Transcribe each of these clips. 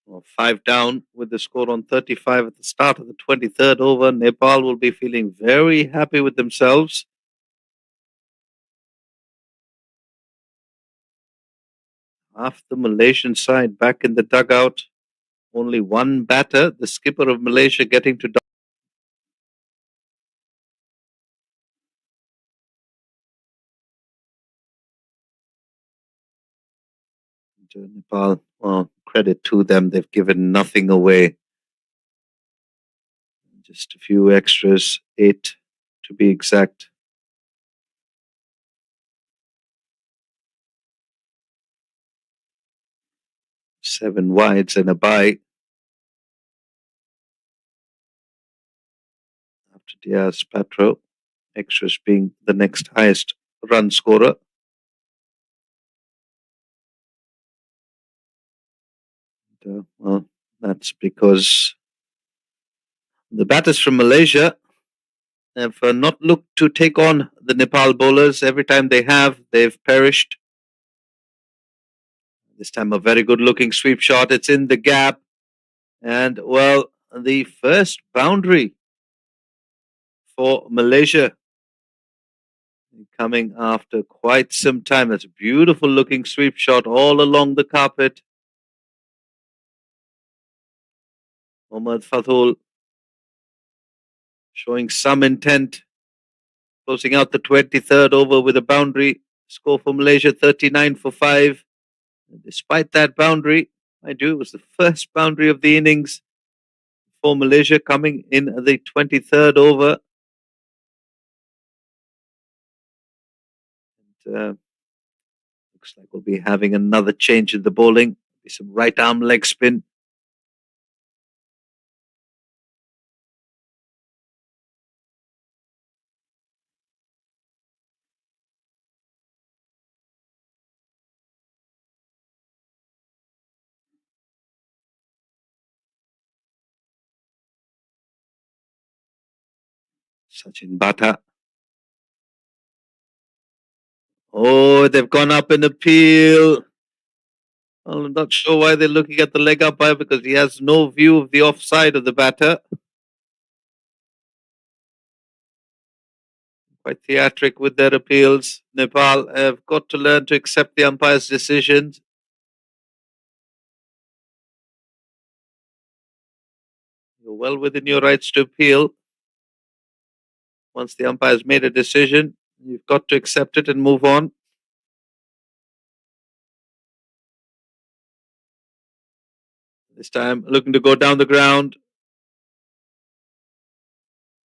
Well, 5 down with the score on 35 at the start of the 23rd over. Nepal will be feeling very happy with themselves. Half the Malaysian side back in the dugout. Only one batter, the skipper of Malaysia, getting to. Nepal, well, credit to them, they've given nothing away. Just a few extras, 8 to be exact. 7 wides and a bye. After Diaz Patro, extras being the next highest run scorer. Well, that's because the batters from Malaysia have not looked to take on the Nepal bowlers. Every time they have, they've perished. This time a very good looking sweep shot. It's in the gap. And well, the first boundary for Malaysia coming after quite some time. That's a beautiful looking sweep shot all along the carpet. Mohammad Fathul showing some intent. Closing out the 23rd over with a boundary. Score for Malaysia 39 for 5. And despite that boundary, I do, it was the first boundary of the innings for Malaysia coming in the 23rd over. And, looks like we'll be having another change in the bowling. Some right arm leg spin. Sachin Bata. Oh, they've gone up in appeal. Well, I'm not sure why they're looking at the leg umpire, because he has no view of the offside of the batter. Quite theatric with their appeals. Nepal have got to learn to accept the umpire's decisions. You're well within your rights to appeal. Once the umpire's made a decision, you've got to accept it and move on. This time, looking to go down the ground.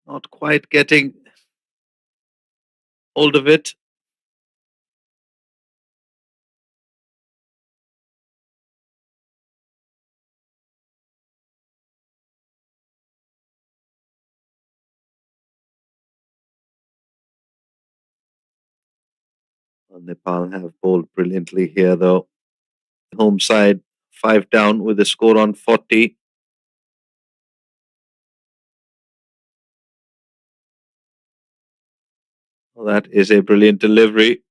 Not quite getting hold of it. Well, Nepal have bowled brilliantly here, though. Home side, 5 down with a score on 40. Well, that is a brilliant delivery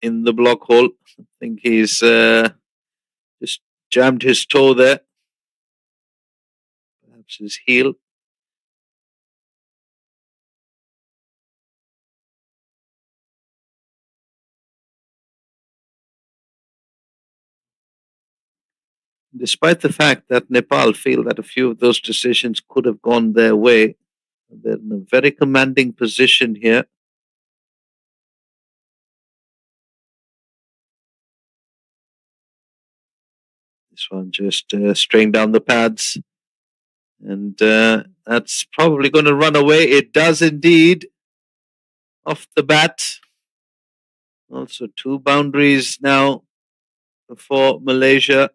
in the block hole. I think he's just jammed his toe there. Perhaps his heel. Despite the fact that Nepal feel that a few of those decisions could have gone their way, they're in a very commanding position here. This one just straying down the pads. And that's probably going to run away. It does indeed. Off the bat. Also 2 boundaries now for Malaysia.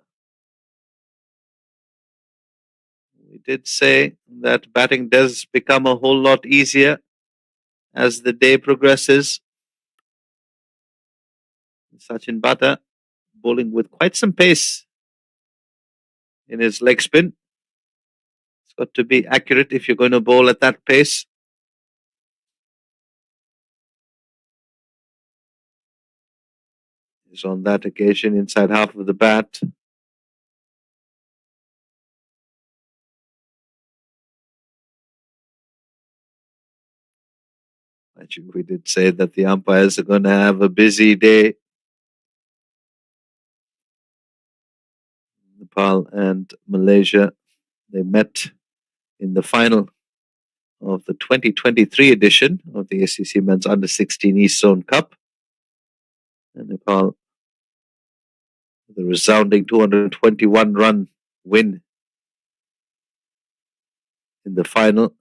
We did say that batting does become a whole lot easier as the day progresses. Sachin Bata bowling with quite some pace in his leg spin. It's got to be accurate if you're going to bowl at that pace. He's on that occasion inside half of the bat. Actually, we did say that the umpires are going to have a busy day. Nepal and Malaysia, they met in the final of the 2023 edition of the ACC Men's Under 16 East Zone Cup. And Nepal, with a resounding 221-run win in the final.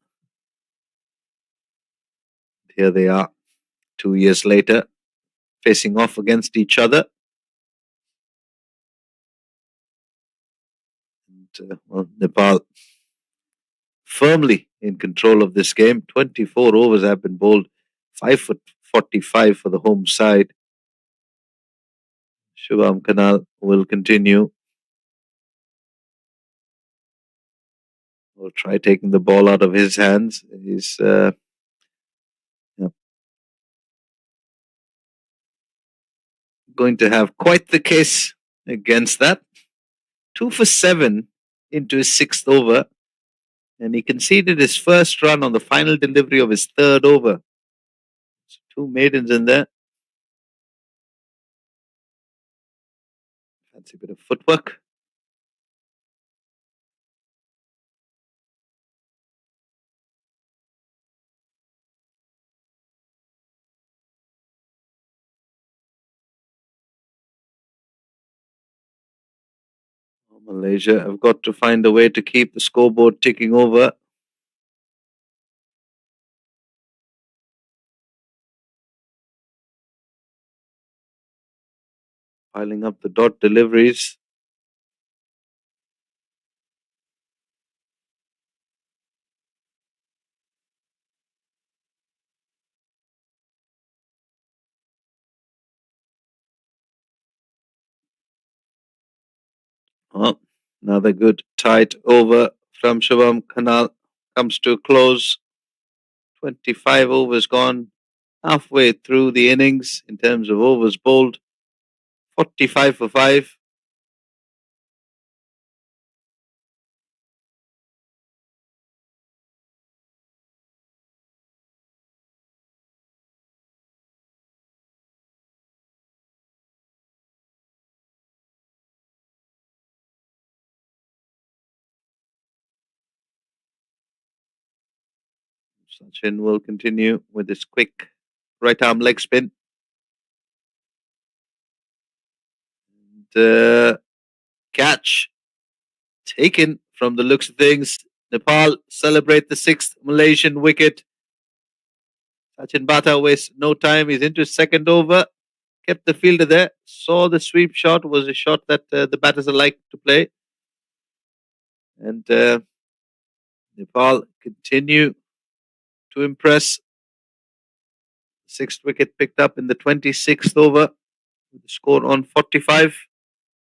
Here they are, 2 years later, facing off against each other. And, Nepal firmly in control of this game. 24 overs have been bowled, 5 for 45 for the home side. Shubham Kanal will continue. Will try taking the ball out of his hands. He's going to have quite the case against that. 2 for 7 into his 6th over. And he conceded his first run on the final delivery of his 3rd over. So 2 maidens in there. Fancy bit of footwork. Malaysia have got to find a way to keep the scoreboard ticking over. Piling up the dot deliveries. Oh, another good tight over from Shubham Kanal comes to a close. 25 overs gone, halfway through the innings in terms of overs bowled. 45 for 5. Sachin will continue with his quick right arm leg spin. And, catch taken from the looks of things. Nepal celebrate the 6th Malaysian wicket. Sachin Bata wastes no time. He's into his 2nd over. Kept the fielder there. Saw the sweep shot. Was a shot that the batters are like to play. And Nepal continue to impress. 6th wicket picked up in the 26th over. With the score on 45.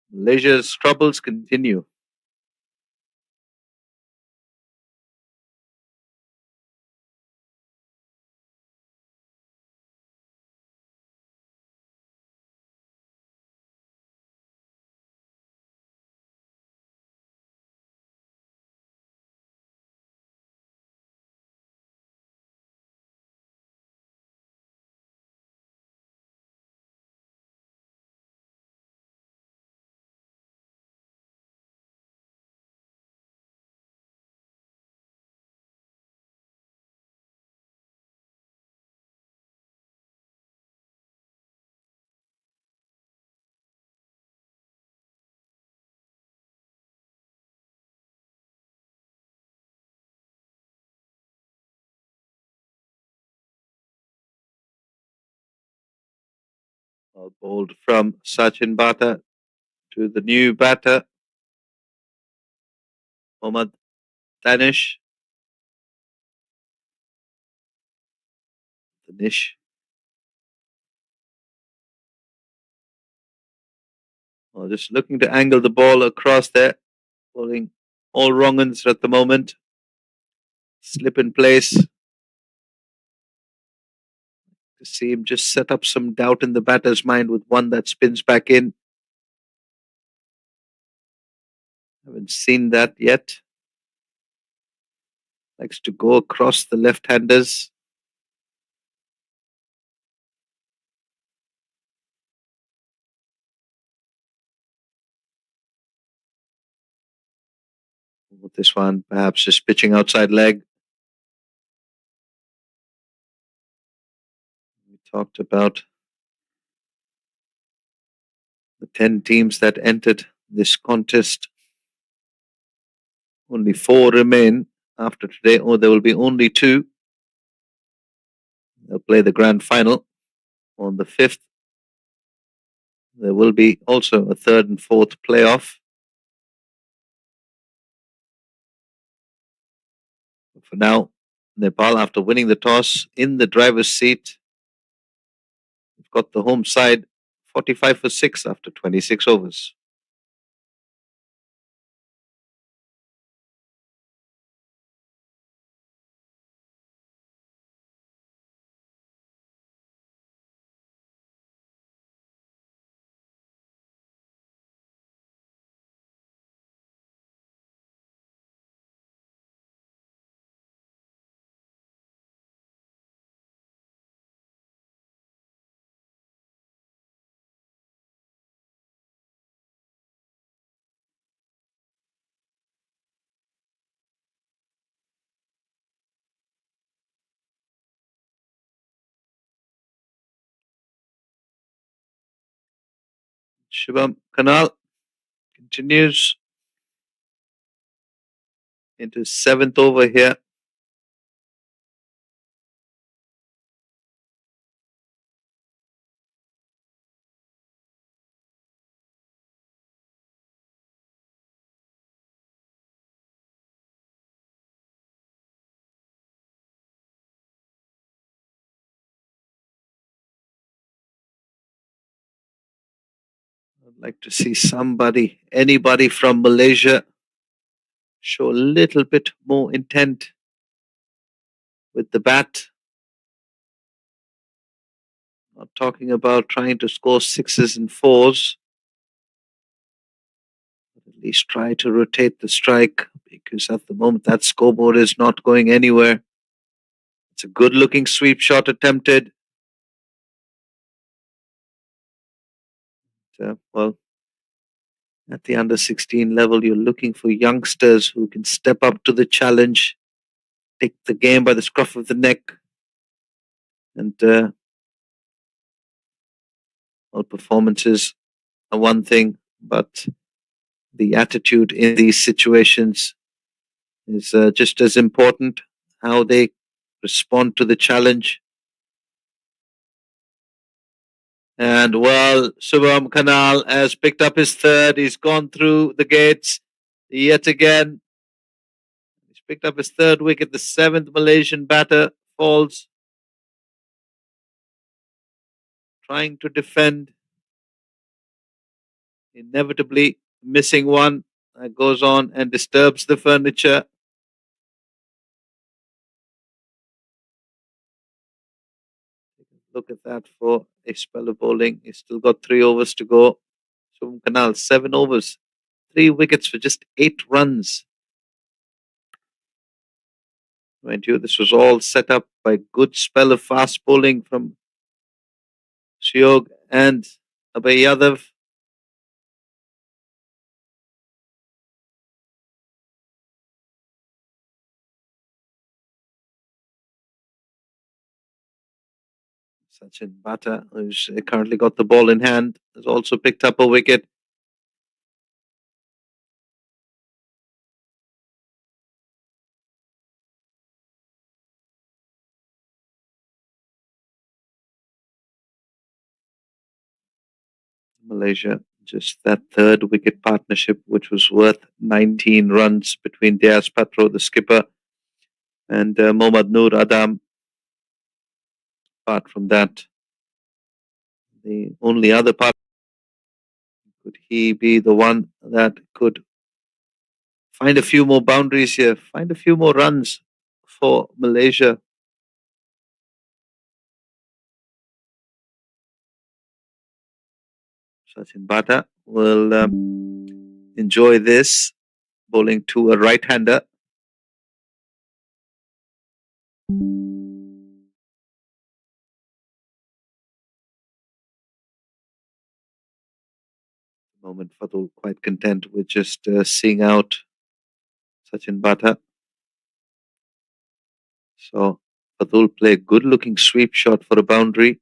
Malaysia's troubles continue. Well bowled from Sachin Bata to the new batter, Mohammad Danish. Well, just looking to angle the ball across there. Bowling all wrong uns at the moment. Slip in place. To see him just set up some doubt in the batter's mind with one that spins back in. Haven't seen that yet. Likes to go across the left-handers. With this one, perhaps just pitching outside leg. We talked about the 10 teams that entered this contest. Only 4 remain after today, or there will be only 2. They'll play the grand final on the 5th. There will be also a 3rd and 4th playoff. For now, Nepal, after winning the toss in the driver's seat, have got the home side 45 for 6 after 26 overs. Shubham Kanal continues into 7th over here. I'd like to see anybody from Malaysia show a little bit more intent with the bat. Not talking about trying to score 6s and 4s. At least try to rotate the strike, because at the moment that scoreboard is not going anywhere. It's a good looking sweep shot attempted. Well, at the under 16 level, you're looking for youngsters who can step up to the challenge, take the game by the scruff of the neck, and well, performances are one thing, but the attitude in these situations is just as important. How they respond to the challenge. And well, Subham Kanal has picked up his 3rd. He's gone through the gates yet again. He's picked up his 3rd wicket. The 7th Malaysian batter falls, trying to defend, inevitably missing one. That goes on and disturbs the furniture. Look at that for a spell of bowling. He's still got 3 overs to go. Subham Kanal, 7 overs, 3 wickets for just 8 runs. Mind you, this was all set up by a good spell of fast bowling from Shiog and Abhay Yadav. Sachin Bhatta, who's currently got the ball in hand, has also picked up a wicket. Malaysia, just that 3rd wicket partnership, which was worth 19 runs between Diaz Patro, the skipper, and Mohammad Noor Adam. Apart from that, the only other part, could he be the one that could find a few more boundaries here, find a few more runs for Malaysia? Sachin Bhatta will enjoy this, bowling to a right-hander. Moment, Fatul quite content with just seeing out Sachin Bata. So Fatul play a good looking sweep shot for a boundary.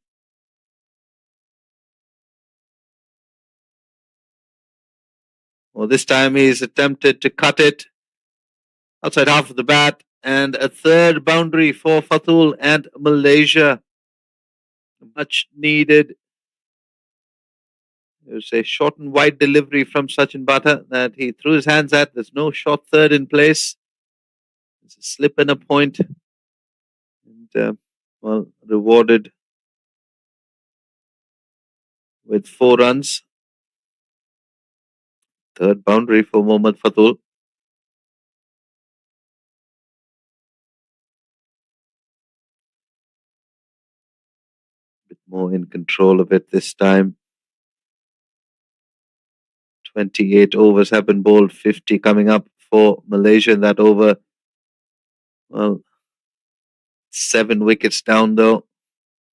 Well, this time he's attempted to cut it outside half of the bat, and a third boundary for Fatul and Malaysia. Much needed. It was a short and wide delivery from Sachin Bata that he threw his hands at. There's no short third in place. It's a slip and a point. And, well, rewarded with 4 runs. Third boundary for Mohammad Fatul. Bit more in control of it this time. 28 overs have been bowled, 50 coming up for Malaysia in that over. Well, 7 wickets down though.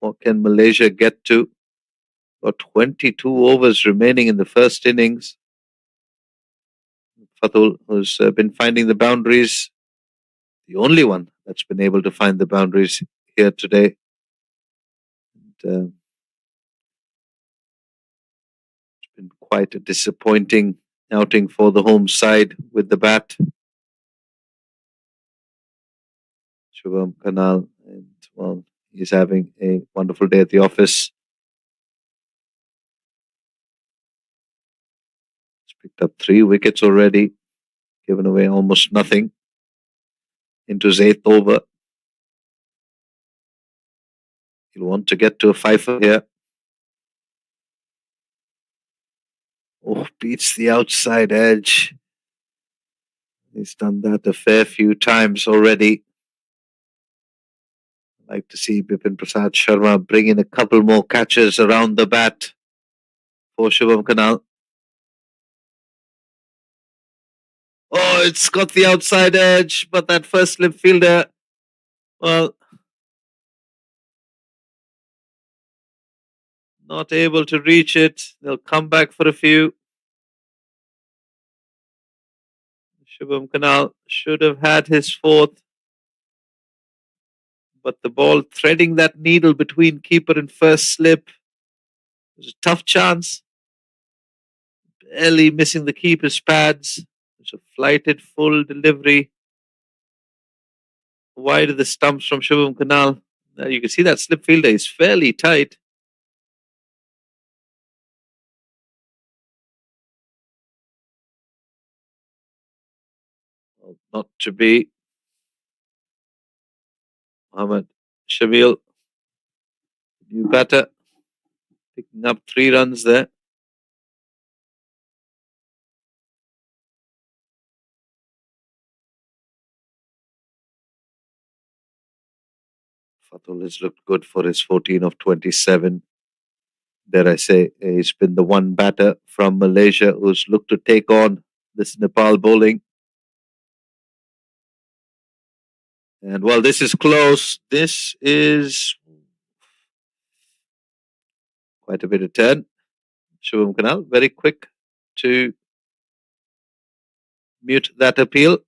What can Malaysia get to? Got 22 overs remaining in the first innings. Fatul, who's been finding the boundaries, the only one that's been able to find the boundaries here today. And, it's been quite a disappointing outing for the home side with the bat. Shubham Kanal, and well, he's having a wonderful day at the office. He's picked up 3 wickets already, given away almost nothing into his 8th over. He'll want to get to a 5 here. Oh, beats the outside edge. He's done that a fair few times already. I'd like to see Bipin Prasad Sharma bring in a couple more catches around the bat for Shubham Kanal. Oh, it's got the outside edge, but that first slip fielder, well, not able to reach it. They'll come back for a few. Shubham Kanal should have had his 4th, but the ball threading that needle between keeper and first slip was a tough chance. Barely missing the keeper's pads. It's a flighted full delivery wide of the stumps from Shubham Kanal. Now you can see that slip fielder is fairly tight. Well, not to be. Mohammad Shamil, new batter, picking up 3 runs there. Fatul has looked good for his 14 of 27. Dare I say, he's been the one batter from Malaysia who's looked to take on this Nepal bowling. And well, this is close. This is quite a bit of turn. Shubham Kanal, very quick to mute that appeal.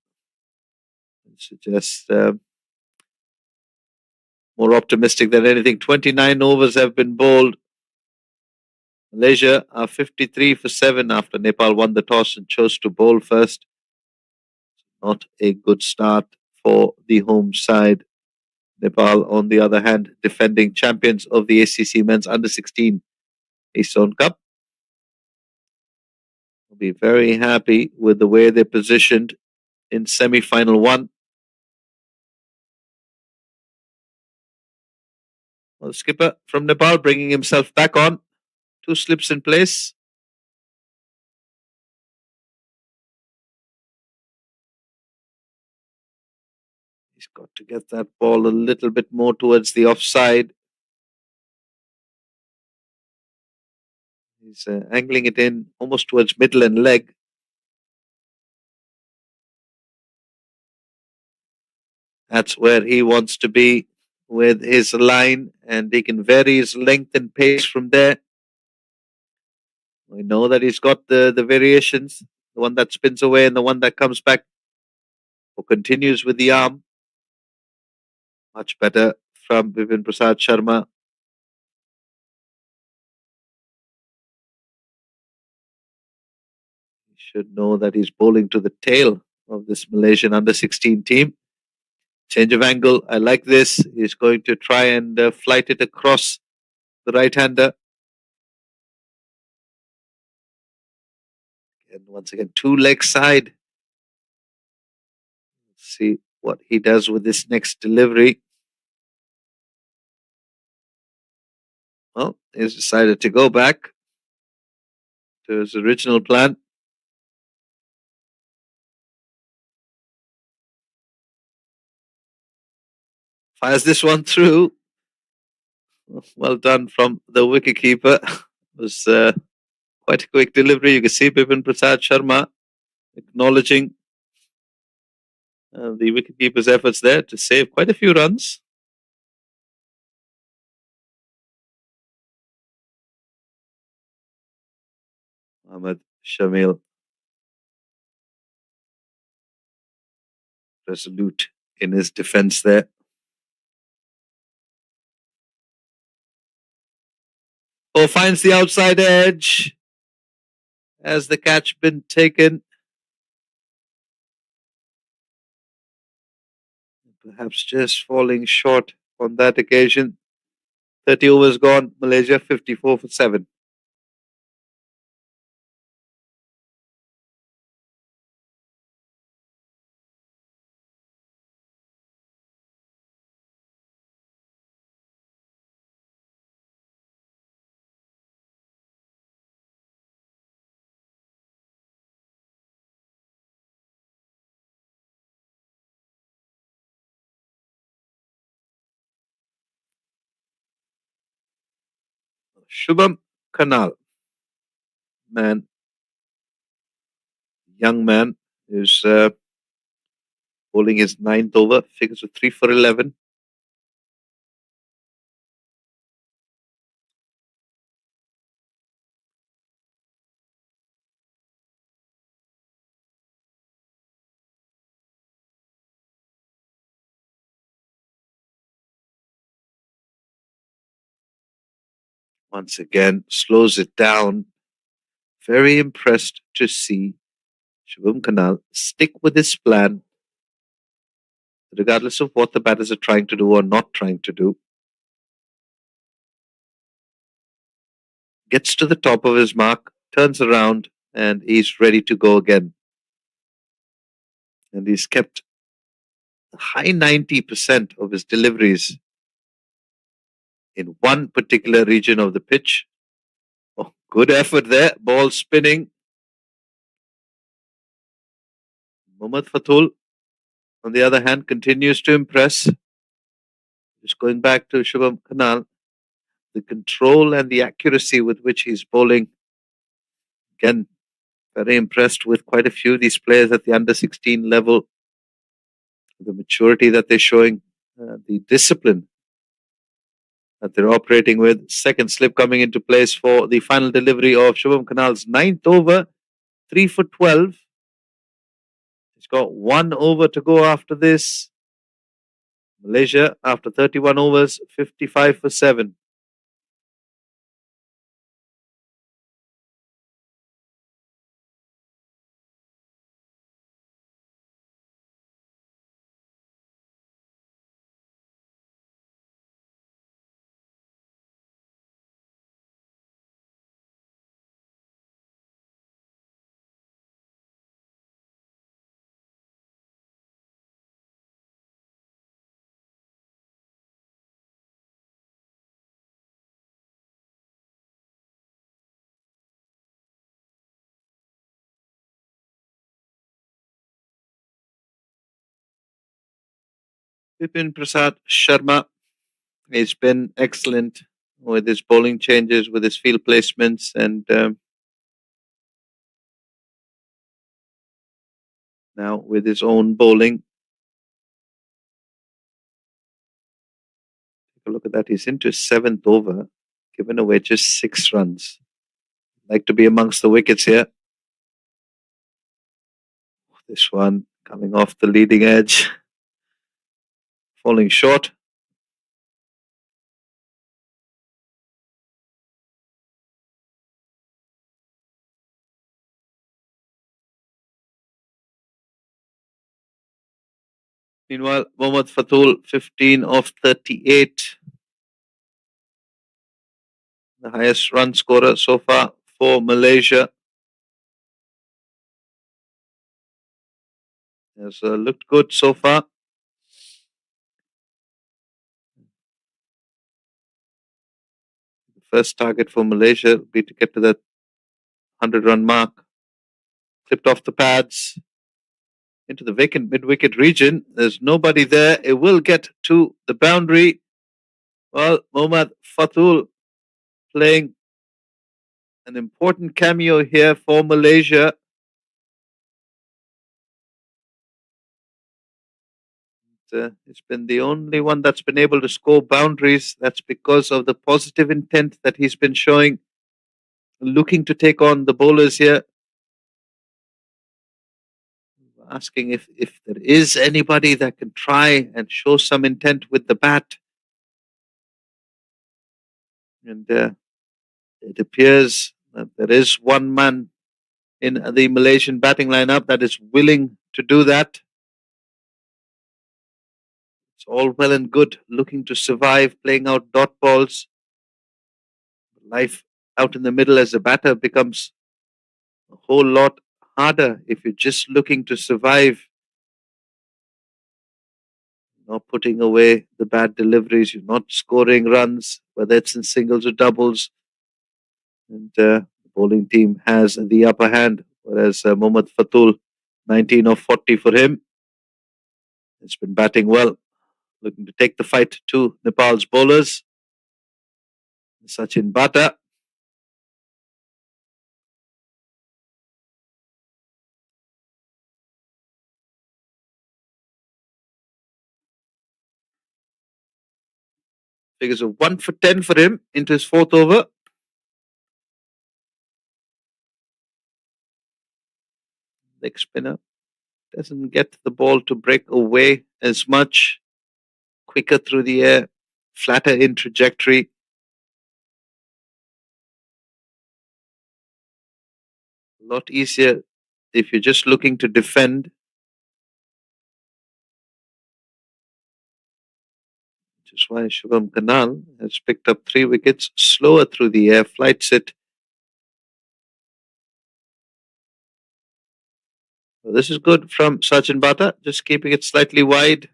Suggest more optimistic than anything. 29 overs have been bowled. Malaysia are 53 for 7 after Nepal won the toss and chose to bowl first. Not a good start for the home side. Nepal, on the other hand, defending champions of the ACC Men's Under-16 Ace-Zone Cup. Will be very happy with the way they're positioned in semi-final 1. Well, the skipper from Nepal bringing himself back on. 2 slips in place. He's got to get that ball a little bit more towards the offside. He's angling it in almost towards middle and leg. That's where he wants to be with his line, and he can vary his length and pace from there. We know that he's got the variations, the one that spins away and the one that comes back Who continues with the arm. Much better from Vipin Prasad Sharma. He should know that he's bowling to the tail of this Malaysian under-16 team. Change of angle. I like this. He's going to try and flight it across the right-hander. And once again, two leg side. Let's see what he does with this next delivery. Well, he's decided to go back to his original plan. Fires this one through. Well done from the wicketkeeper. It was quite a quick delivery. You can see Vipin Prasad Sharma acknowledging the wicketkeeper's efforts there to save quite a few runs. Ahmed Shamil, resolute in his defence there. Oh, finds the outside edge. Has the catch been taken? Perhaps just falling short on that occasion. 30 overs gone. Malaysia 54 for 7. Shubham Kanal, young man, who's bowling his 9th over, figures with 3 for 11. Once again, slows it down. Very impressed to see Shubham Kanal stick with his plan, regardless of what the batters are trying to do or not trying to do. Gets to the top of his mark, turns around, and he's ready to go again. And he's kept a high 90% of his deliveries in one particular region of the pitch. Oh, good effort there. Ball spinning. Mohammad Fatul, on the other hand, continues to impress. Just going back to Shubham Kanal, the control and the accuracy with which he's bowling. Again, very impressed with quite a few of these players at the under-16 level. The maturity that they're showing, the discipline that they're operating with. Second slip coming into place for the final delivery of Shubham Kanal's 9th over, 3 for 12. He's got 1 over to go after this. Malaysia, after 31 overs, 55 for 7. Vipin Prasad Sharma has been excellent with his bowling changes, with his field placements, and now with his own bowling. Take a look at that. He's into his 7th over, given away just 6 runs. Like to be amongst the wickets here. This one coming off the leading edge, falling short. Meanwhile, Mohammad Fatul, 15 of 38, the highest run scorer so far for Malaysia. Has looked good so far. The first target for Malaysia will be to get to that 100-run mark. Clipped off the pads into the vacant mid-wicket region. There's nobody there. It will get to the boundary. Well, Mohammad Fatul playing an important cameo here for Malaysia. He's been the only one that's been able to score boundaries. That's because of the positive intent that he's been showing, looking to take on the bowlers here. Asking if there is anybody that can try and show some intent with the bat. And it appears that there is one man in the Malaysian batting lineup that is willing to do that. It's all well and good looking to survive, playing out dot balls. Life out in the middle as a batter becomes a whole lot harder if you're just looking to survive. Not putting away the bad deliveries, you're not scoring runs, whether it's in singles or doubles. And the bowling team has the upper hand, whereas Mohammad Fatul, 19 of 40 for him. He's been batting well, looking to take the fight to Nepal's bowlers. Sachin Bata. Figures of 1 for 10 for him into his fourth over. Leg spinner doesn't get the ball to break away as much. Quicker through the air, flatter in trajectory. A lot easier if you're just looking to defend. Which is why Shubham Kanal has picked up 3 wickets, slower through the air, flights it. Well, this is good from Sachin Bata, just keeping it slightly wide,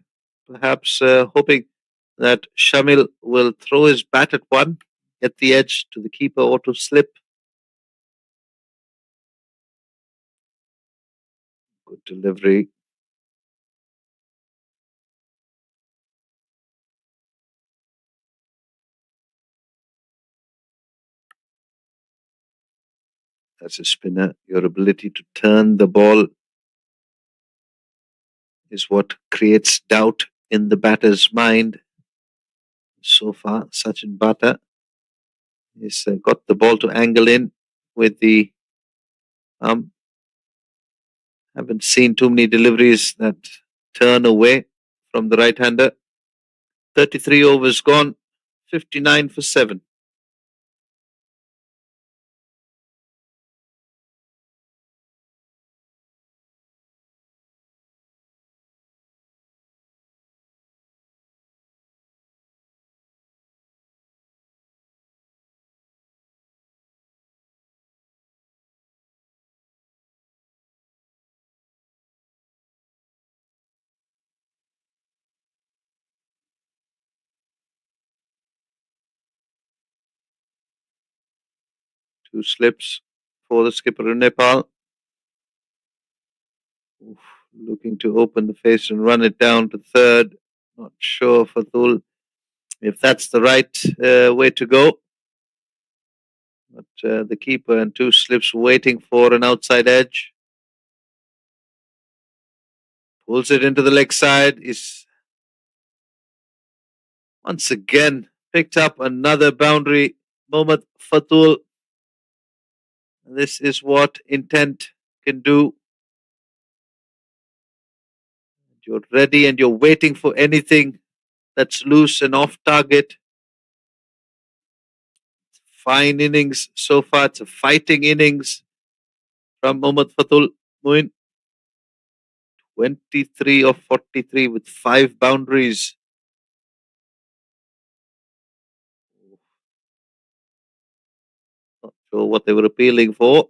perhaps hoping that Shamil will throw his bat at one, get the edge to the keeper or to slip. Good delivery. As a spinner, your ability to turn the ball is what creates doubt in the batter's mind. So far, Sachin Bata has got the ball to angle in with the haven't seen too many deliveries that turn away from the right-hander. 33 overs gone, 59 for 7. Two slips for the skipper of Nepal. Oof, looking to open the face and run it down to third. Not sure, Fatul, if that's the right way to go. But the keeper and 2 slips waiting for an outside edge. Pulls it into the leg side. He's once again picked up another boundary. Mohammad Fatul. This is what intent can do. You're ready and you're waiting for anything that's loose and off target. Fine innings so far. It's a fighting innings from Mohammad Fatul Muin. 23 of 43 with 5 boundaries. Not sure what they were appealing for.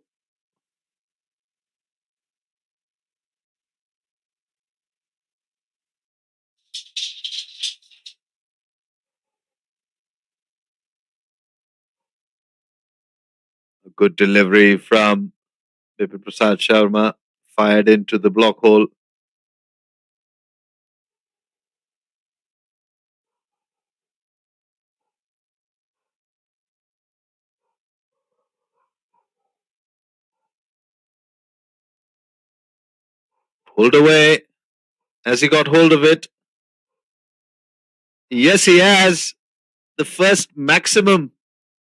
A good delivery from Bipin Prasad Sharma. Fired into the block hole. Pulled away. Has he got hold of it? Yes, he has. The first maximum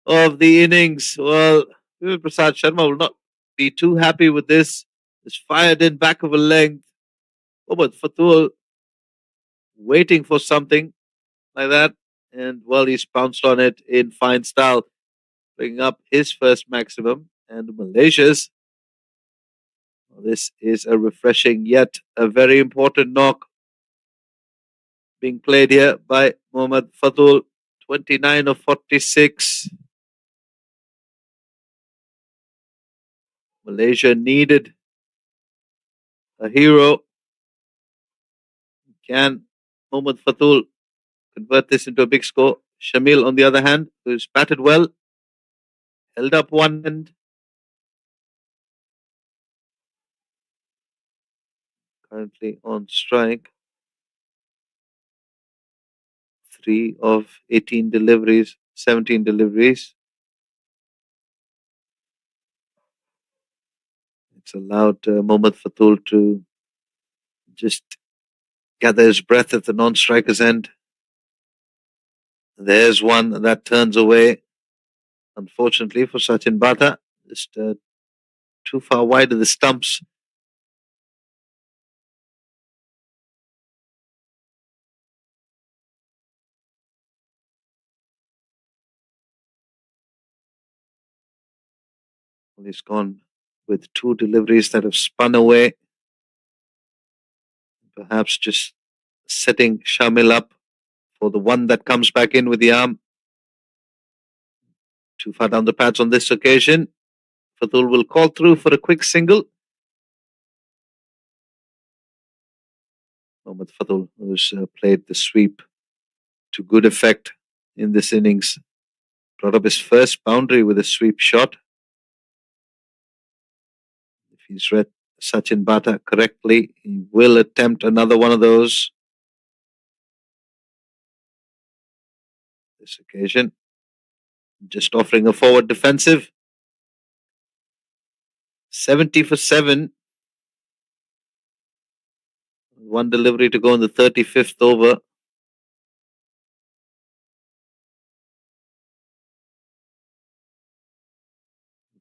of the innings. Well, Bipin Prasad Sharma will not be too happy with this. It's fired in back of a length. Mohammad Fatul waiting for something like that. And well, he's pounced on it in fine style, bringing up his first maximum. And Malaysia's. This is a refreshing yet a very important knock being played here by Mohammad Fatul. 29 of 46. Malaysia needed a hero. Can Mohammad Fatul convert this into a big score? Shamil, on the other hand, who's batted well, held up one end. Currently on strike. 3 of 18 deliveries, 17 deliveries. It's allowed Mohammad Fatul to just gather his breath at the non-striker's end. There's one that turns away. Unfortunately for Sachin Bata, just too far wide of the stumps. Well, he's gone with 2 deliveries that have spun away. Perhaps just setting Shamil up for the one that comes back in with the arm. Too far down the pads on this occasion. Fatul will call through for a quick single. Mohammad Fatul, who's played the sweep to good effect in this innings, brought up his first boundary with a sweep shot. If he's read Sachin Bata correctly, he will attempt another one of those. This occasion, just offering a forward defensive. 70 for 7. One delivery to go in the 35th over.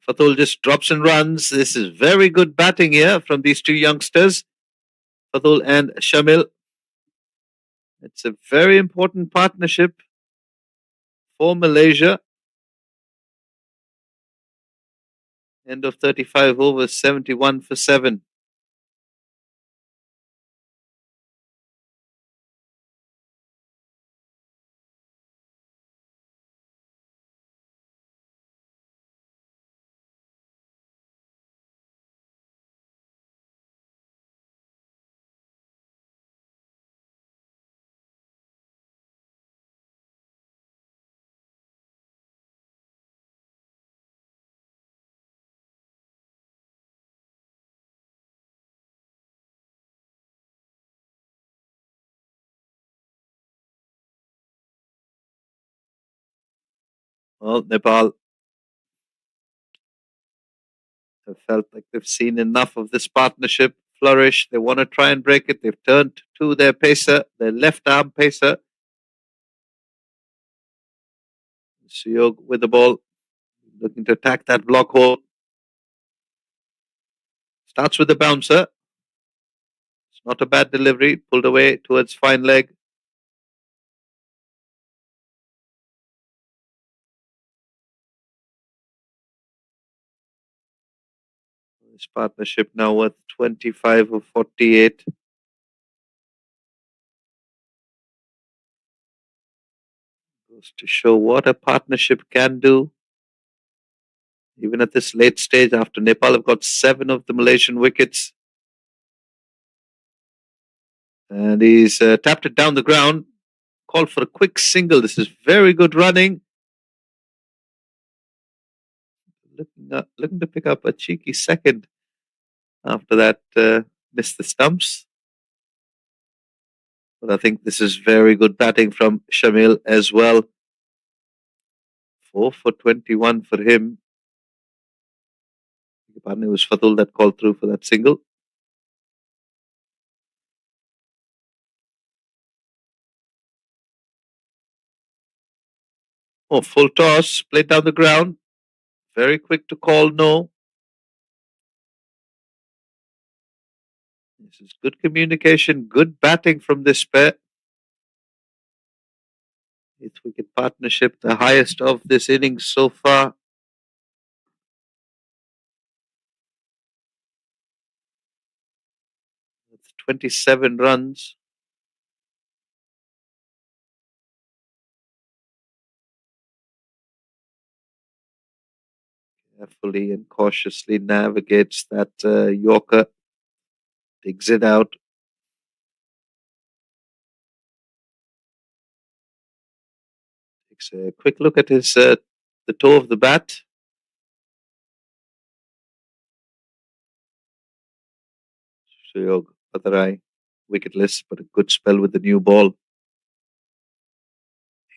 Fatul just drops and runs. This is very good batting here from these 2 youngsters, Fatul and Shamil. It's a very important partnership for Malaysia. End of 35 overs, 71 for 7. Well, Nepal have felt like they've seen enough of this partnership flourish. They want to try and break it. They've turned to their pacer, their left arm pacer. Suyog with the ball, looking to attack that block hole. Starts with the bouncer. It's not a bad delivery. Pulled away towards fine leg. This partnership now worth 25 or 48. Goes to show what a partnership can do. Even at this late stage, after Nepal have got 7 of the Malaysian wickets. And he's tapped it down the ground. Called for a quick single. This is very good running. Looking to pick up a cheeky second. After that, missed the stumps. But I think this is very good batting from Shamil as well. 4 for 21 for him. It was Fatul that called through for that single. Oh, full toss, played down the ground. Very quick to call no. This is good communication, good batting from this pair. 8th wicket partnership, the highest of this innings so far. With 27 runs. Carefully and cautiously navigates that Yorker. Digs it out. Takes a quick look at his the toe of the bat. Suyog Padarai, wicketless, but a good spell with the new ball.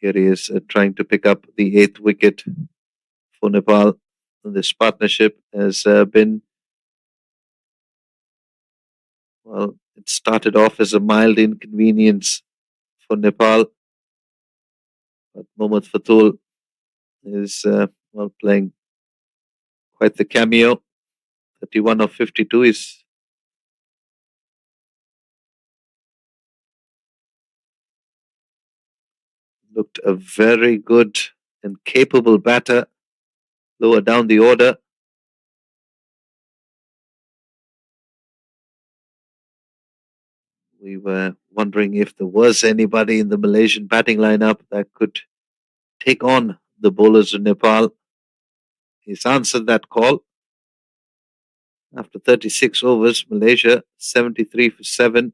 Here he is trying to pick up the 8th wicket for Nepal. This partnership has been, well, it started off as a mild inconvenience for Nepal. But Mohammad Fatul is, well, playing quite the cameo. 31 of 52 is looked a very good and capable batter lower down the order. We were wondering if there was anybody in the Malaysian batting lineup that could take on the bowlers of Nepal. He's answered that call. After 36 overs, Malaysia 73 for 7.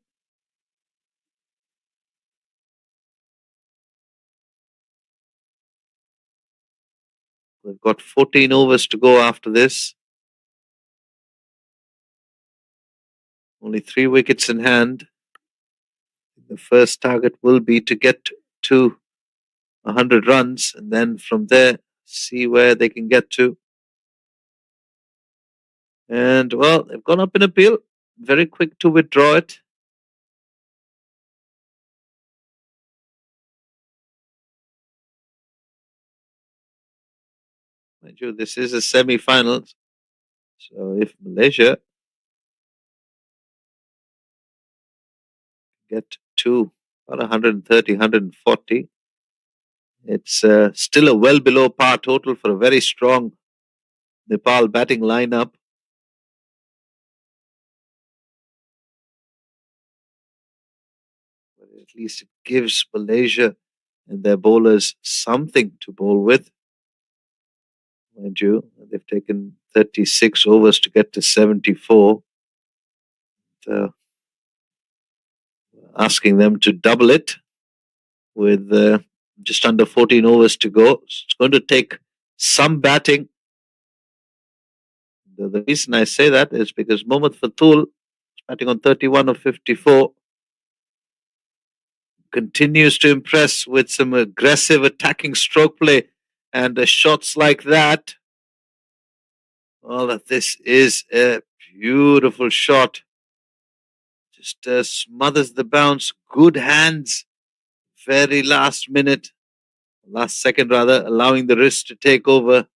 They've got 14 overs to go after this. Only 3 wickets in hand. The first target will be to get to 100 runs and then from there see where they can get to. And well, they've gone up in appeal. Very quick to withdraw it. Mind you, this is a semi-final. So if Malaysia get to about 130, 140, it's still a well below par total for a very strong Nepal batting lineup. But at least it gives Malaysia and their bowlers something to bowl with. Mind you, they've taken 36 overs to get to 74. Asking them to double it with just under 14 overs to go. It's going to take some batting. The reason I say that is because Mohammad Fatul is batting on 31 of 54. Continues to impress with some aggressive attacking stroke play and shots like that. Well, this is a beautiful shot. Just smothers the bounce. Good hands. Very last second rather, allowing the wrist to take over.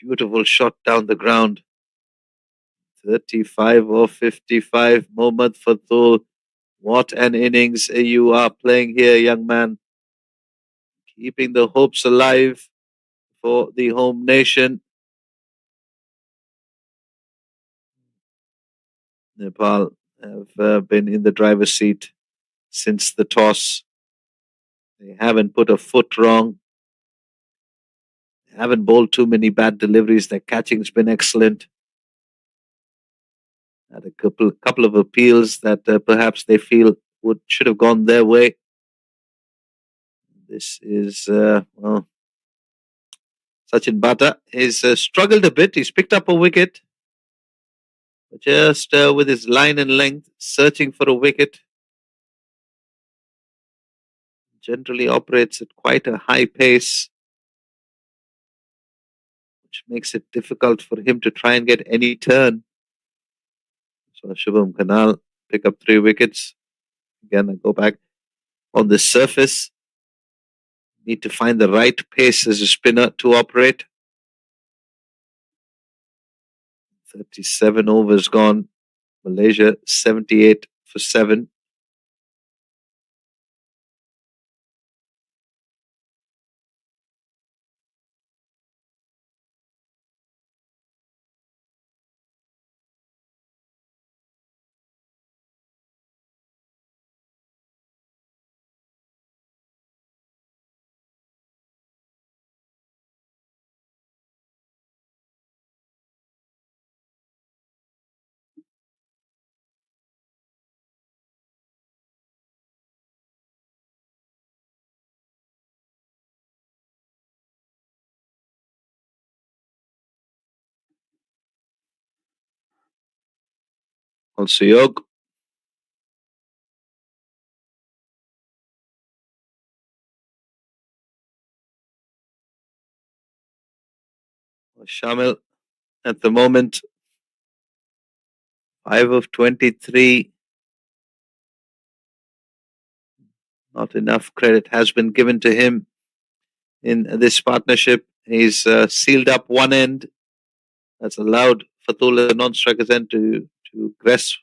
Beautiful shot down the ground. 35 or 55. Mohammad Fatul, what an innings you are playing here, young man. Keeping the hopes alive for the home nation. Nepal have been in the driver's seat since the toss. They haven't put a foot wrong. They haven't bowled too many bad deliveries. Their catching's been excellent. Had a couple of appeals that perhaps they feel should have gone their way. This is well, Sachin Bata. He's struggled a bit. He's picked up a wicket, just with his line and length, searching for a wicket. Generally operates at quite a high pace, which makes it difficult for him to try and get any turn. So Shubham Kanal pick up 3 wickets. Again, I go back on the surface. Need to find the right pace as a spinner to operate. 37 overs gone. Malaysia 78 for 7. Also Yog. Shamil at the moment 5 of 23. Not enough credit has been given to him in this partnership. He's sealed up one end. That's allowed Fatul, the non-striker's end, to grasp.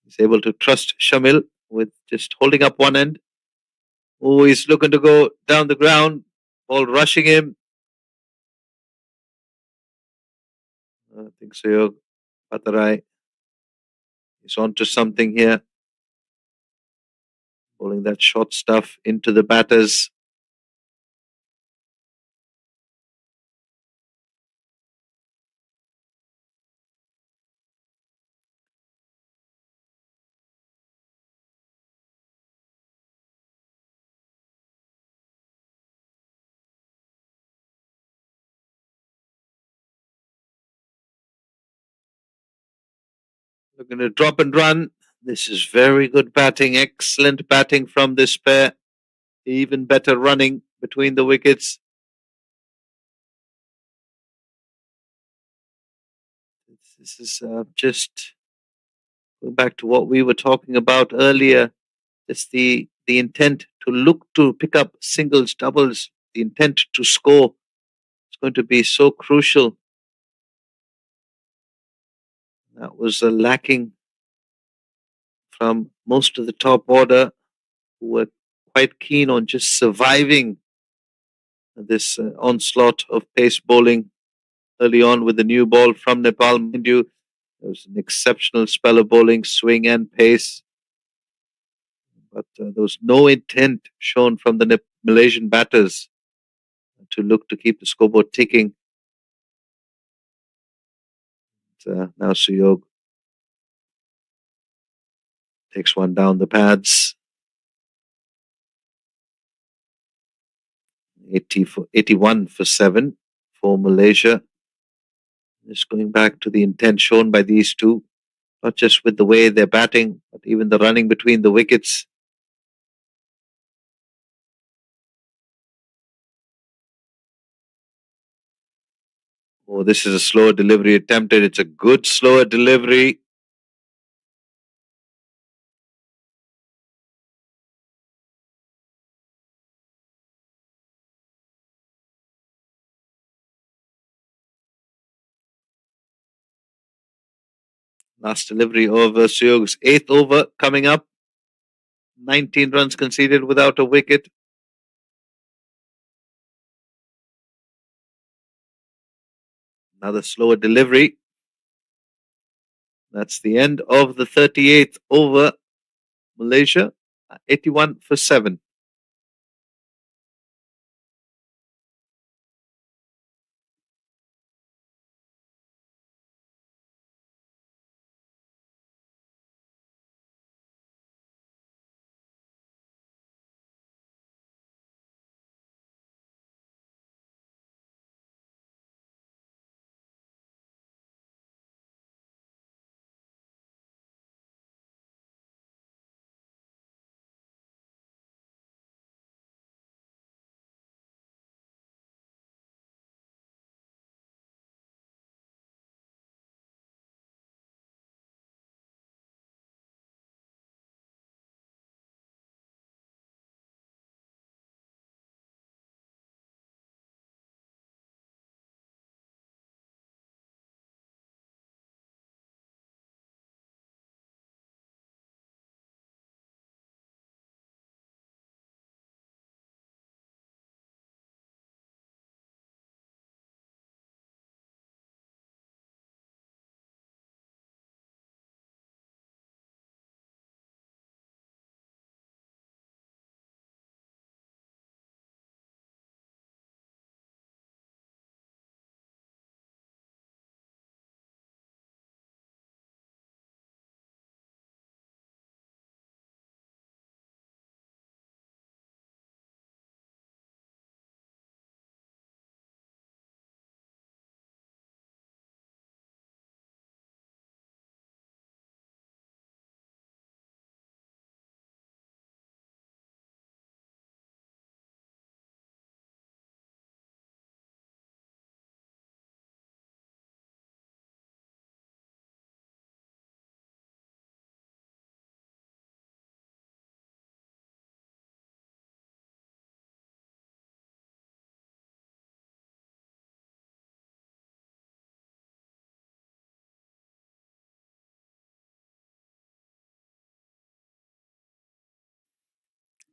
He's able to trust Shamil with just holding up one end. Oh, he's looking to go down the ground. Ball rushing him. I think so. Patarai is onto something here. Bowling that short stuff into the batters. Looking to drop and run. This is very good batting. Excellent batting from this pair. Even better running between the wickets. This is just going back to what we were talking about earlier. It's the intent to look to pick up singles, doubles, the intent to score. It's going to be so crucial. That was lacking from most of the top order, who were quite keen on just surviving this onslaught of pace bowling early on with the new ball from Nepal. Mind you, there was an exceptional spell of bowling, swing and pace. But there was no intent shown from the Malaysian batters to look to keep the scoreboard ticking. Now Suyog takes one down the pads. 81 for 7 for Malaysia. Just going back to the intent shown by these two, not just with the way they're batting, but even the running between the wickets. Oh, this is a slower delivery attempted. It's a good slower delivery. Last delivery of Suyog's 8th over coming up. 19 runs conceded without a wicket. Another slower delivery. That's the end of the 38th over. Malaysia 81 for 7.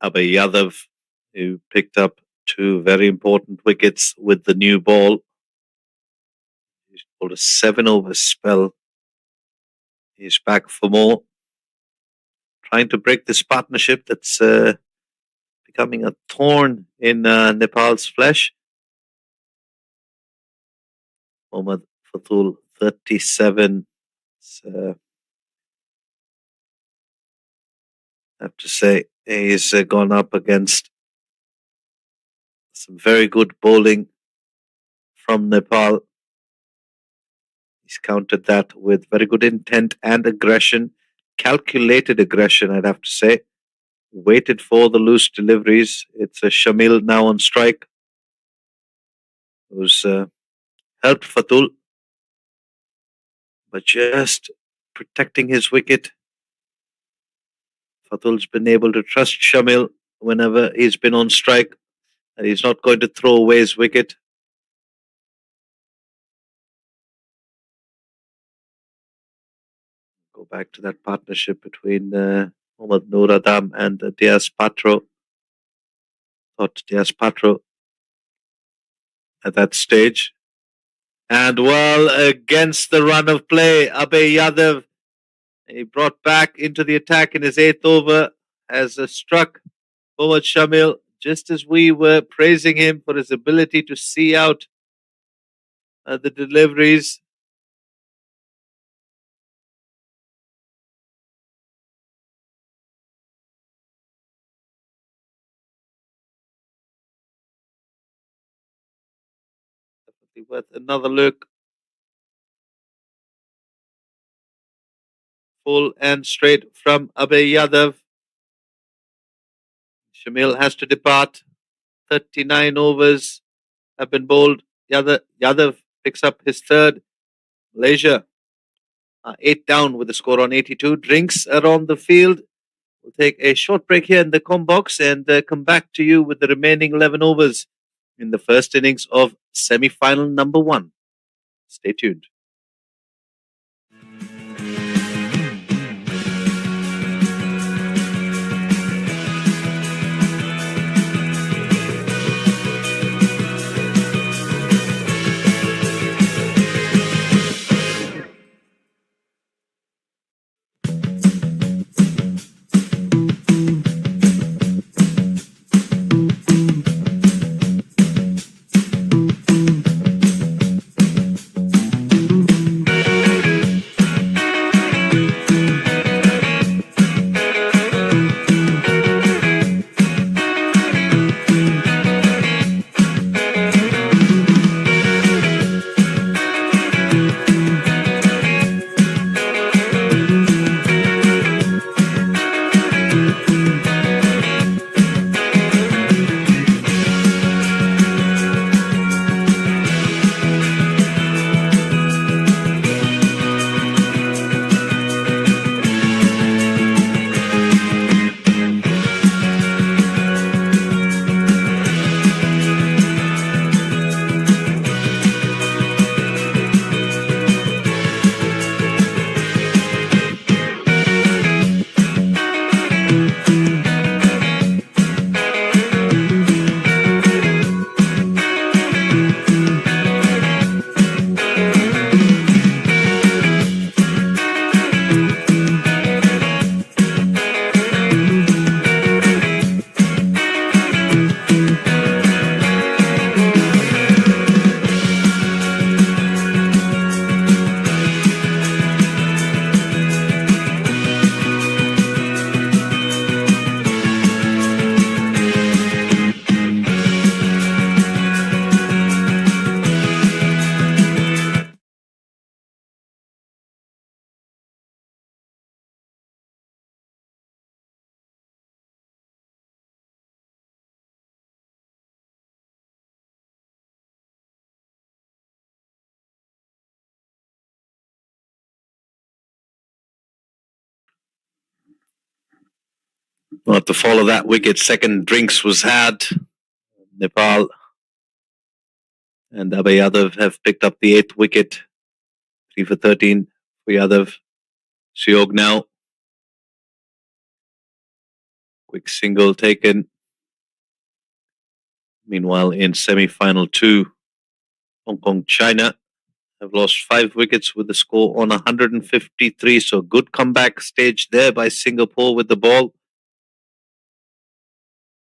Abhay Yadav, who picked up 2 very important wickets with the new ball. He's pulled a 7-over spell. He's back for more. Trying to break this partnership that's becoming a thorn in Nepal's flesh. Mohammad Fatul, 37. I have to say, he's gone up against some very good bowling from Nepal. He's countered that with very good intent and aggression, calculated aggression, I'd have to say. Waited for the loose deliveries. It's a Shamil now on strike, who's helped Fatul, but just protecting his wicket. Fatul's been able to trust Shamil whenever he's been on strike, and he's not going to throw away his wicket. Go back to that partnership between Mohammad Noor Adam and Diaz Patro. Thought Diaz Patro at that stage. And well, against the run of play, Abhay Yadav, he brought back into the attack in his 8th over, has struck Mohammad Shamil, just as we were praising him for his ability to see out the deliveries. Definitely worth another look. Full and straight from Abhay Yadav. Shamil has to depart. 39 overs have been bowled. Yadav picks up his 3rd. Malaysia 8 down with the score on 82. Drinks around the field. We'll take a short break here in the com box and come back to you with the remaining 11 overs in the first innings of semi-final number 1. Stay tuned. Well, to follow that wicket, second drinks was had. Nepal and Abhay Yadav have picked up the 8th wicket. 3 for 13 for Yadav. Suyog now. Quick single taken. Meanwhile, in semi-final 2, Hong Kong, China have lost 5 wickets with the score on 153. So good comeback stage there by Singapore with the ball.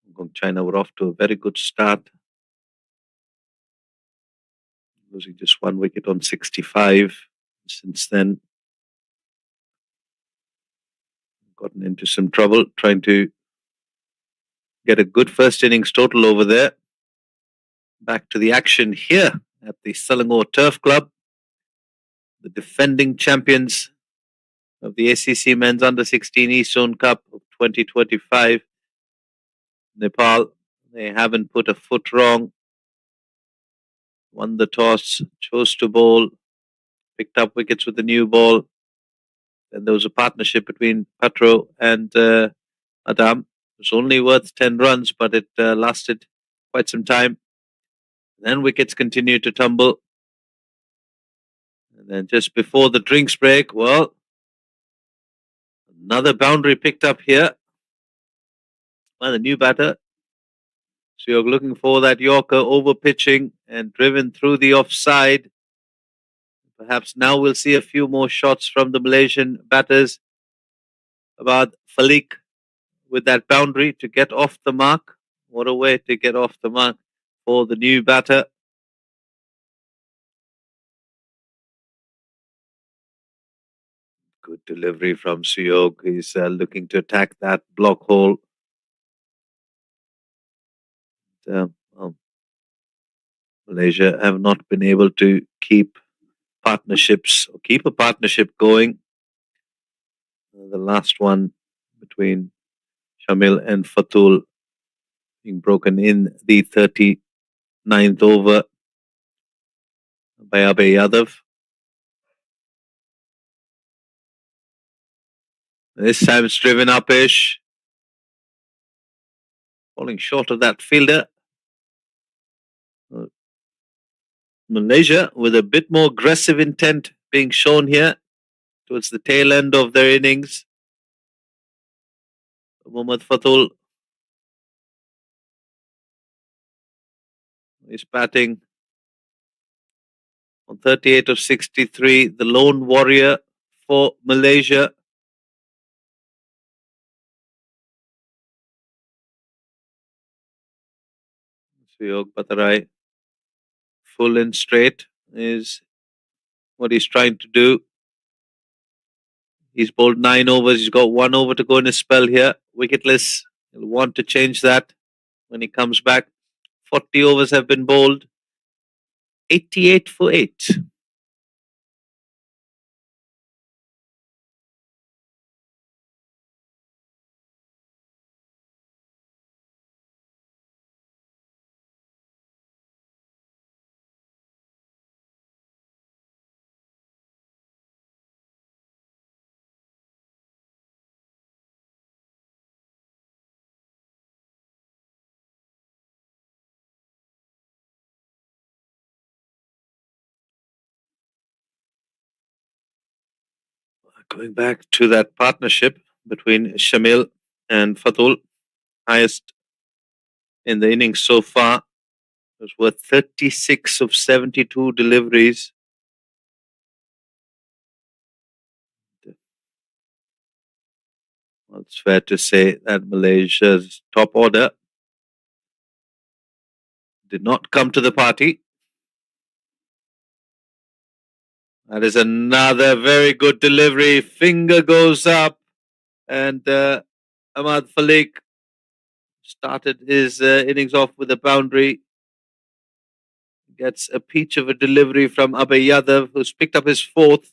Hong Kong, China were off to a very good start, losing just 1 wicket on 65. Since then, gotten into some trouble trying to get a good first innings total over there. Back to the action here at the Selangor Turf Club. The defending champions of the ACC Men's Under-16 East Zone Cup of 2025. Nepal, they haven't put a foot wrong. Won the toss, chose to bowl, picked up wickets with the new ball. Then there was a partnership between Patro and Adam. It was only worth 10 runs, but it lasted quite some time. Then wickets continued to tumble. And then just before the drinks break, well, another boundary picked up here by the new batter. So you're looking for that Yorker over pitching and driven through the offside. Perhaps now we'll see a few more shots from the Malaysian batters. About Falik with that boundary to get off the mark. What a way to get off the mark for the new batter. Good delivery from Suyog. He's looking to attack that block hole. Malaysia have not been able to keep partnerships or keep a partnership going. The last one between Shamil and Fatul being broken in the 39th over by Abhay Yadav. This time it's driven up-ish. Falling short of that fielder. Malaysia with a bit more aggressive intent being shown here towards the tail end of their innings. Mohammad Fatul is batting on 38 of 63, the lone warrior for Malaysia. Suyog Batarai, full and straight is what he's trying to do. He's bowled 9 overs. He's got 1 over to go in his spell here. Wicketless. He'll want to change that when he comes back. 40 overs have been bowled. 88 for 8. Going back to that partnership between Shamil and Fatul, highest in the innings so far. It was worth 36 of 72 deliveries. Well, it's fair to say that Malaysia's top order did not come to the party. That is another very good delivery. Finger goes up, and Ahmad Falik started his innings off with a boundary. Gets a peach of a delivery from Abhay Yadav, who's picked up his 4th.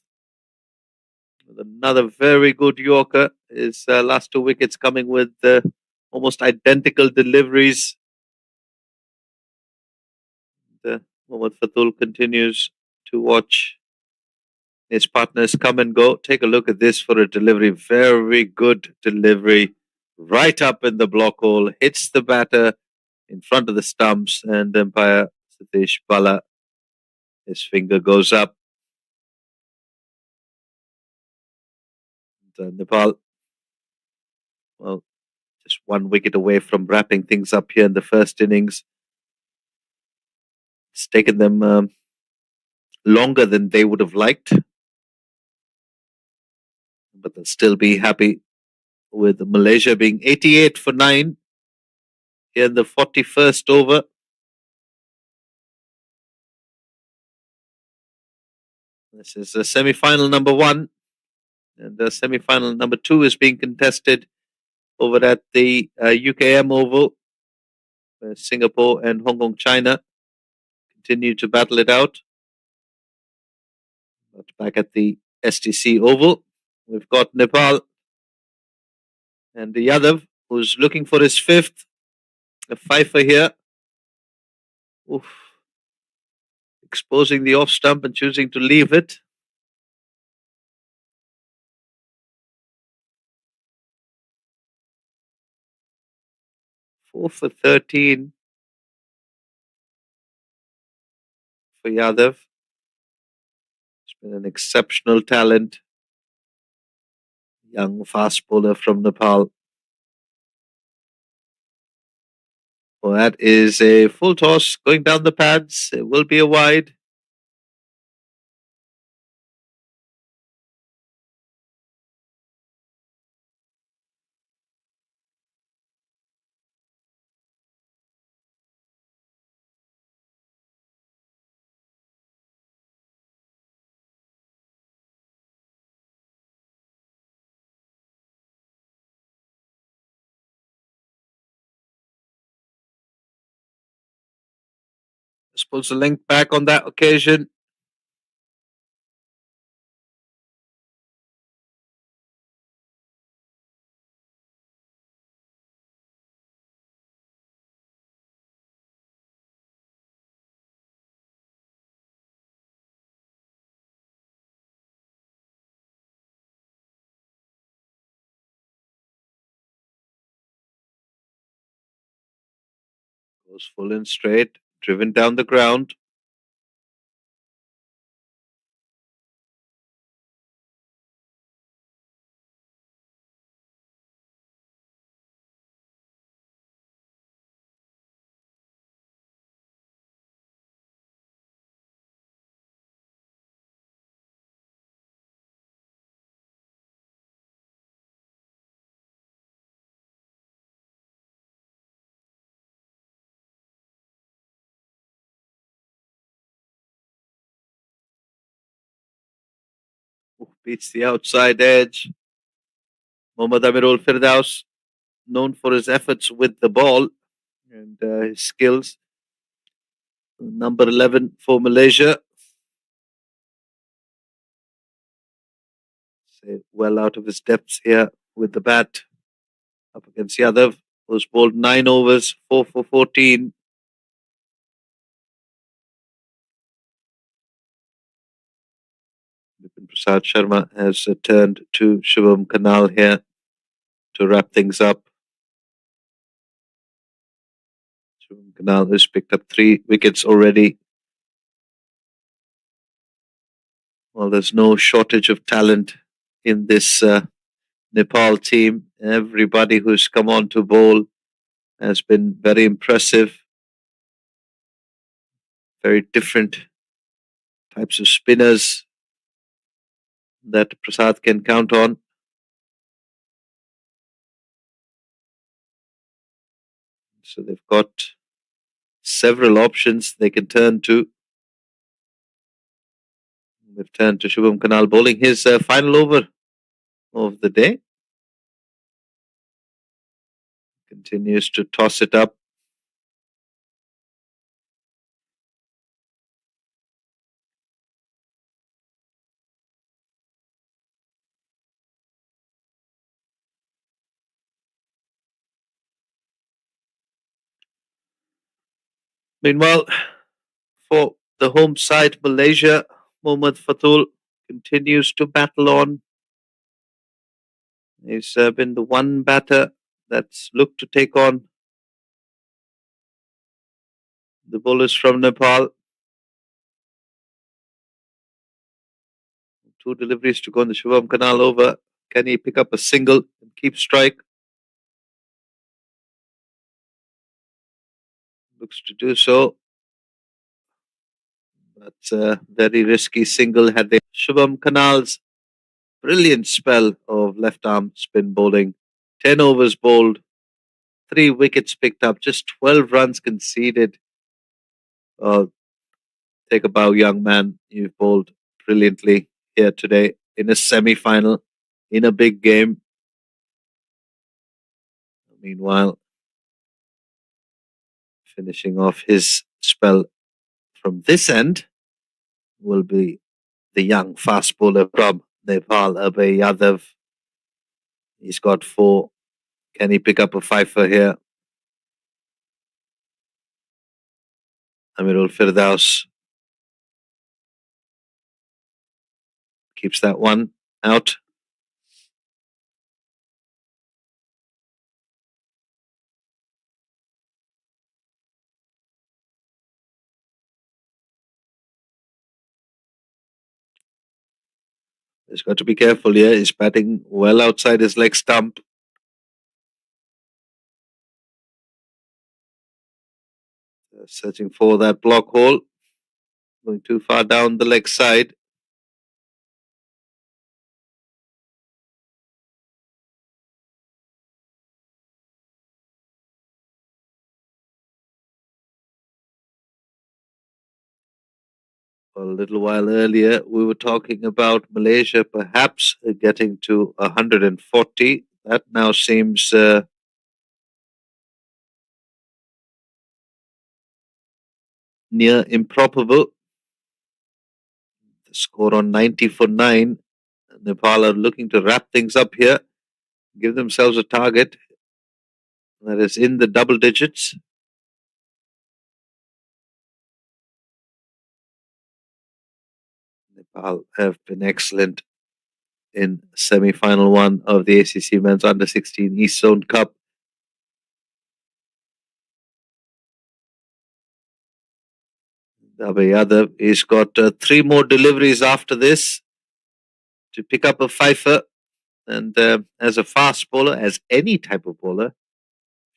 With another very good Yorker. His last 2 wickets coming with almost identical deliveries. Mohammad Fatul continues to watch his partners come and go. Take a look at this for a delivery. Very good delivery right up in the block hole, hits the batter in front of the stumps, and umpire Satish Bala, his finger goes up. Nepal, well, just one wicket away from wrapping things up here in the first innings. It's taken them longer than they would have liked, but they'll still be happy with Malaysia being 88 for 9 here in the 41st over. This is semi-final number 1, and semi-final number 2 is being contested over at the UKM Oval, where Singapore and Hong Kong, China continue to battle it out. But back at the STC Oval, we've got Nepal and Yadav, who's looking for his 5th, a fifer here. Oof. Exposing the off stump and choosing to leave it. Four for 13 for Yadav. It's been an exceptional talent. Young fast bowler from Nepal. Well, that is a full toss going down the pads. It will be a wide. Pulls the length back on that occasion. Goes full and straight, driven down the ground. Beats the outside edge. Mohammad Amirul Firdaus, known for his efforts with the ball and his skills. Number 11 for Malaysia. Well out of his depths here with the bat. Up against Yadav, who's bowled 9 overs, 4 for 14. Bipin Prasad Sharma has turned to Shubham Kanal here to wrap things up. Shubham Kanal has picked up 3 wickets already. Well, there's no shortage of talent in this Nepal team. Everybody who's come on to bowl has been very impressive. Very different types of spinners that Prasad can count on. So they've got several options they can turn to. They've turned to Shubham Kanal bowling his final over of the day. Continues to toss it up. Meanwhile, for the home side, Malaysia, Mohammad Fatul continues to battle on. He's been the one batter That's looked to take on the bowlers from Nepal. Two deliveries to go on the Shubham Kanal over. Can he pick up a single and keep strike? Looks to do so. That's a very risky single. Had they Shubham Kanal's brilliant spell of left arm spin bowling. 10 overs bowled, 3 wickets picked up, just 12 runs conceded. Take a bow, young man. You've bowled brilliantly here today in a semi final, in a big game. Meanwhile, finishing off his spell from this end will be the young fast bowler from Nepal, Abhay Yadav. He's got 4. Can he pick up a fifer here? Amirul Firdaus keeps that one out. He's got to be careful here. He's batting well outside his leg stump. Searching for that block hole. Going too far down the leg side. A little while earlier, we were talking about Malaysia perhaps getting to 140. That now seems near improbable. The score on 90 for 9. Nepal are looking to wrap things up here, give themselves a target that is in the double digits. Nepal have been excellent in semi-final 1 of the ACC Men's Under-16 East Zone Cup. Abhay Yadav, he's got 3 more deliveries after this to pick up a fifer. And as a fast bowler, as any type of bowler,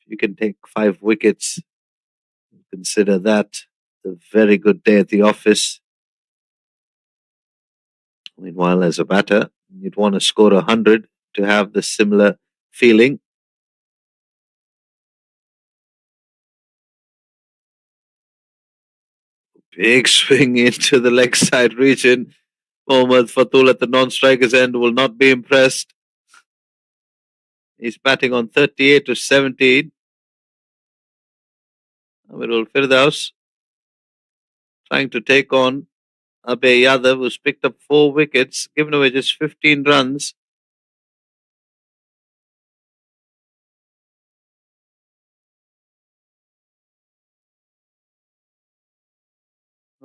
you can take 5 wickets. Consider that a very good day at the office. Meanwhile, as a batter, you'd want to score 100 to have the similar feeling. Big swing into the leg side region. Mohammad Fatul at the non-strikers end will not be impressed. He's batting on 38 to 17. Amirul Firdaus trying to take on Abhay Yadav, who's picked up 4 wickets, given away just 15 runs.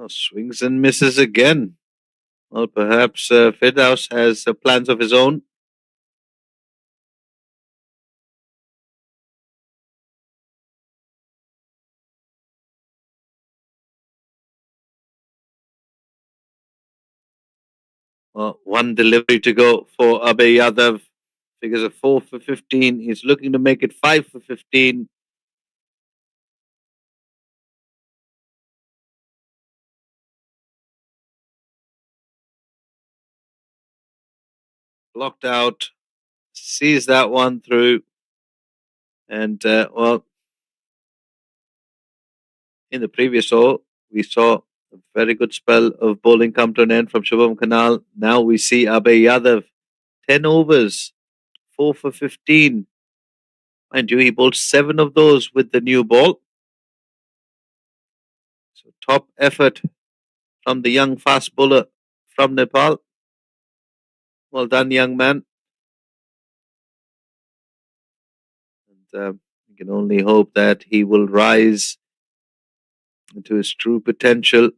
Oh, swings and misses again. Well, perhaps Firdaus has plans of his own. Well, 1 delivery to go for Abhay Yadav. Figures a 4 for 15. He's looking to make it 5 for 15. Blocked out. Sees that one through. And, well, in the previous over, we saw a very good spell of bowling come to an end from Shubham Kanal. Now we see Abhay Yadav, 10 overs, 4 for 15. Mind you, he bowled 7 of those with the new ball. So top effort from the young fast bowler from Nepal. Well done, young man. And we can only hope that he will rise into his true potential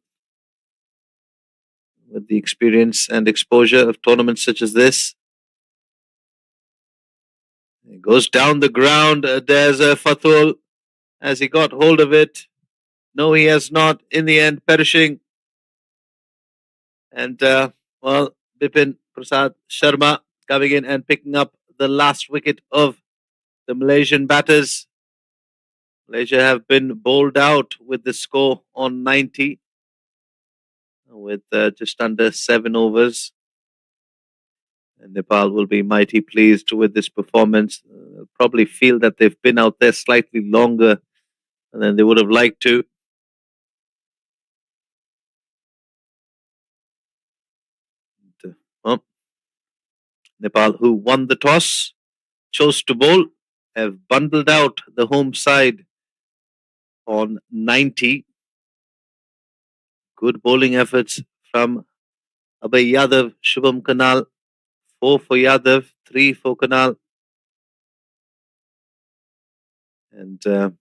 with the experience and exposure of tournaments such as this. He goes down the ground. There's a Fatul. Has he got hold of it? No, he has not. In the end, perishing. And, well, Bipin Prasad Sharma coming in and picking up the last wicket of the Malaysian batters. Malaysia have been bowled out with the score on 90 with just under 7 overs. And Nepal will be mighty pleased with this performance. Probably feel that they've been out there slightly longer than they would have liked to. Well, Nepal, who won the toss, chose to bowl, have bundled out the home side on 90. Good bowling efforts from Abhay Yadav, Shubham Kanal, 4 for Yadav, 3 for Kanal. And there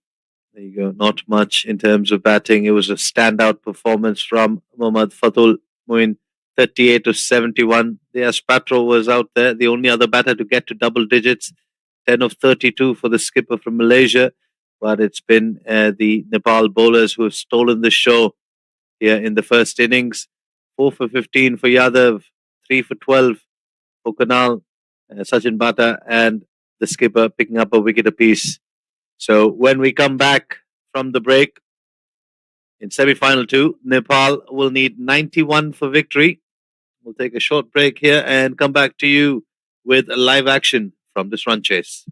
you go, not much in terms of batting. It was a standout performance from Mohammad Fatul Muin, 38 to 71. Diaz Patro was out there, the only other batter to get to double digits, 10 of 32 for the skipper from Malaysia. But it's been the Nepal bowlers who have stolen the show here in the first innings. 4 for 15 for Yadav, 3 for 12 for Kanal, Sachin Bata, and the skipper picking up a wicket apiece. So when we come back from the break in semi-final 2, Nepal will need 91 for victory. We'll take a short break here and come back to you with live action from this run chase.